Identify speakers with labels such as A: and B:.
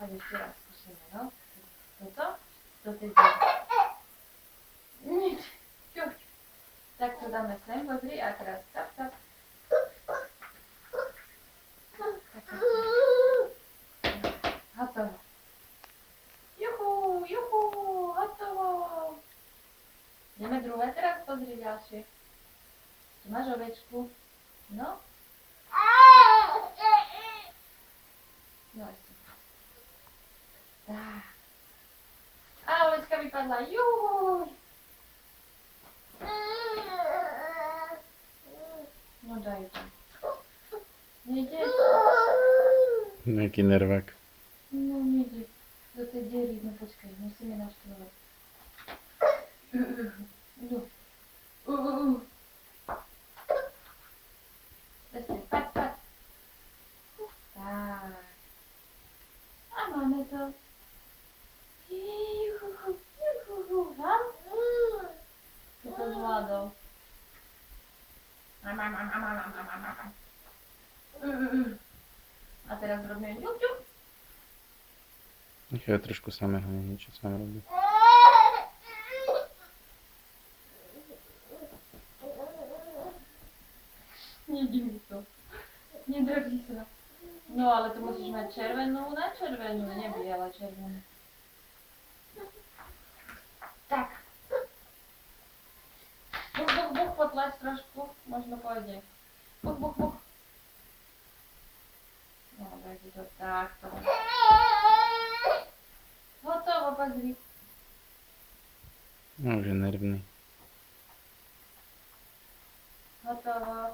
A: Tak ešte raz skúsime, no. Toto? Do tej diery. Nič. Čup. Tak to dáme sem, pozri, a teraz tap, tap. Hotovo. Juhu, juhu, hotovo. Ideme druhé teraz, pozri ďalšie. Tu máš ovečku. No. No ešte. Tak. A ovečka vypadla, juhuj. No daj to. Nejde?
B: Nejaký nervák.
A: No nejde. Do tej diery, no počkaj, musíme naštívať. No. Ešte, paď, paď. Tak. A máme to. Juhu, juhu, vám? Si to zvládol. A teraz robíme ďuk, ďuk.
B: Nechaj ho trošku samého, niečo sám robí.
A: Nejde mi to. Nedrží sa. No ale tu musíš mať červenú na červenú, nie biela červenú. Tak. Buch, buch, buch, potlač trošku, možno pôjde. Buch, buch, buch. No, daj si to takto. Hotovo, pozri.
B: No, už je nervný.
A: Hotovo.